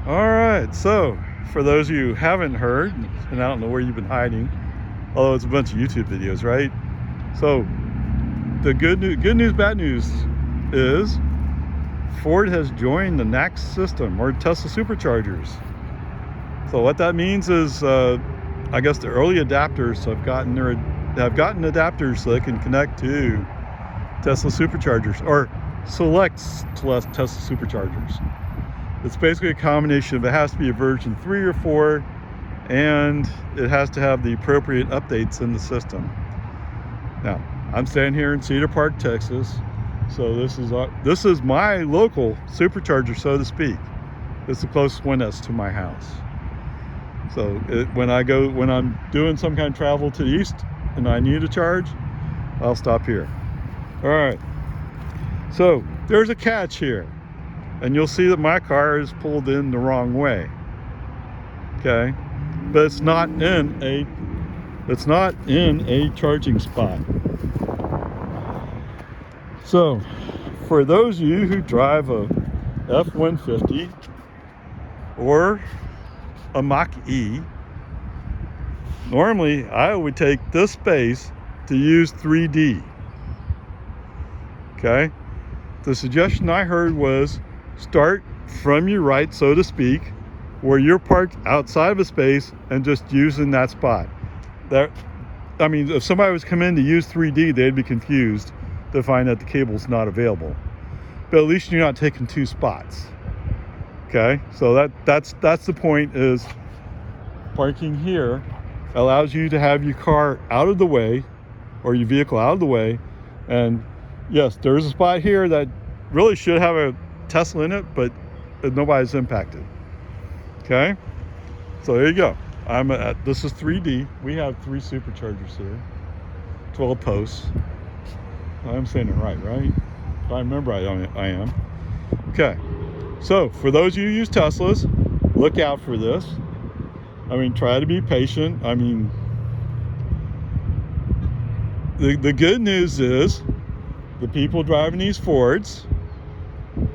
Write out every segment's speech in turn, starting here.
All right, so for those of you who haven't heard, and I don't know where you've been hiding, although it's a bunch of YouTube videos, right? So the good news, bad news is Ford has joined the NACS system, or Tesla SuperChargers. So what that means is, I guess the early adapters have gotten adapters so they can connect to Tesla SuperChargers, or select Tesla SuperChargers. It's basically a combination of, it has to be a version 3 or 4, and it has to have the appropriate updates in the system. Now, I'm standing here in Cedar Park, Texas. So this is my local supercharger, so to speak. It's the closest one that's to my house. So when I'm doing some kind of travel to the east and I need a charge, I'll stop here. All right. So there's a catch here, and you'll see that my car is pulled in the wrong way. Okay, but it's not in a charging spot. So for those of you who drive a F-150 or a Mach-E, normally I would take this space to use 3D. Okay, the suggestion I heard was start from your right, so to speak, where you're parked outside of a space, and just using that spot. I mean, if somebody was coming in to use 3D, they'd be confused to find that the cable's not available. But at least you're not taking 2 spots. Okay, so that's the point, is parking here allows you to have your car out of the way, or your vehicle out of the way. And yes, there's a spot here that really should have a Tesla in it, but nobody's impacted. Okay, so there you go. This is 3D. We have 3 superchargers here, 12 posts. I'm saying it right? If I remember right, I am. Okay, so for those of you who use Teslas, look out for this. I mean, try to be patient. I mean, the good news is the people driving these Fords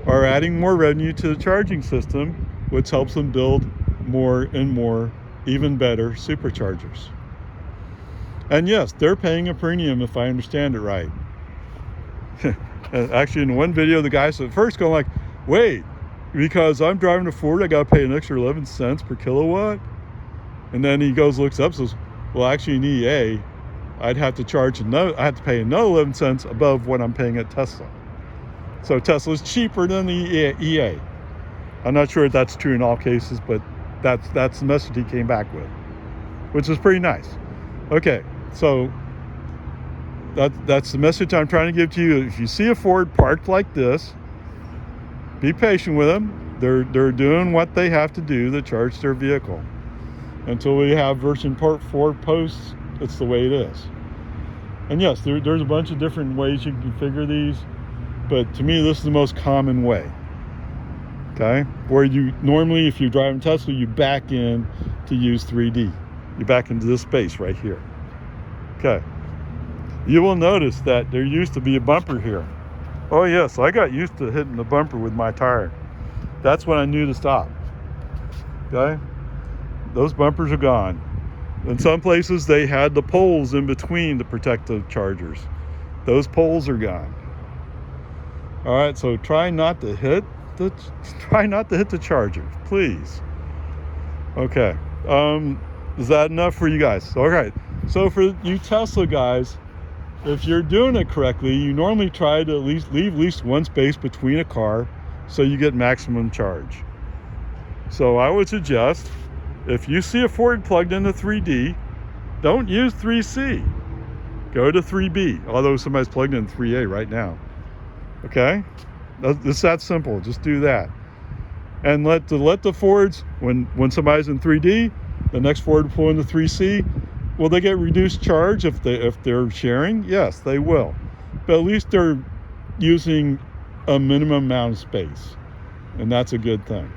are adding more revenue to the charging system, which helps them build more and more, even better superchargers. And yes, they're paying a premium, if I understand it right. Actually, in one video, the guy said at first going like, wait, because I'm driving a Ford, I got to pay an extra 11 cents per kilowatt? And then he looks up, says, well, actually in EA, I'd have to pay another 11 cents above what I'm paying at Tesla. So Tesla's cheaper than the EA. I'm not sure if that's true in all cases, but that's the message he came back with, which is pretty nice. Okay, so that's the message I'm trying to give to you. If you see a Ford parked like this, be patient with them. They're doing what they have to do to charge their vehicle. Until we have version 4 posts, it's the way it is. And yes, there's a bunch of different ways you can configure these, but to me, this is the most common way. Okay, where you normally, if you're driving Tesla, you back in to use 3D. You back into this space right here. Okay, you will notice that there used to be a bumper here. Oh yes, I got used to hitting the bumper with my tire. That's when I knew to stop. Okay, those bumpers are gone. In some places, they had the poles in between to protect the chargers. Those poles are gone. All right, so try not to hit the charger, please. Okay, is that enough for you guys? All right, so for you Tesla guys, if you're doing it correctly, you normally try to leave at least 1 space between a car so you get maximum charge. So I would suggest, if you see a Ford plugged into 3D, don't use 3C. Go to 3B, although somebody's plugged in 3A right now. Okay? It's that simple. Just do that. And let the Fords, when somebody's in 3D, the next Ford will pull into 3C. Will they get reduced charge if they're sharing? Yes, they will. But at least they're using a minimum amount of space, and that's a good thing.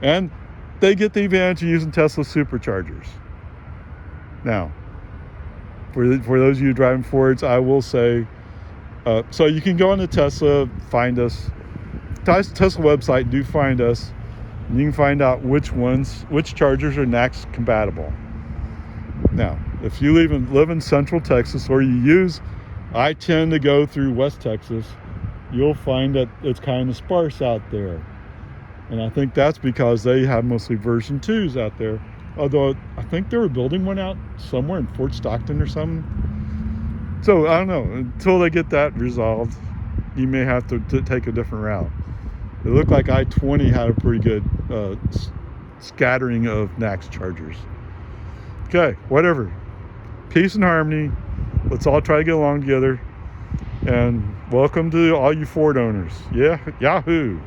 And they get the advantage of using Tesla SuperChargers. Now, for those of you driving Fords, I will say, so you can go on the Tesla, find us, Tesla website, do find us. And you can find out which chargers are NACS compatible. Now, if you live in Central Texas, or you use I-10 to go through West Texas, you'll find that it's kind of sparse out there. And I think that's because they have mostly version 2s out there. Although I think they were building one out somewhere in Fort Stockton or something. So I don't know, until they get that resolved, you may have to take a different route. It looked like I-20 had a pretty good scattering of NACS chargers. Okay, whatever. Peace and harmony. Let's all try to get along together. And welcome to all you Ford owners. Yeah, Yahoo!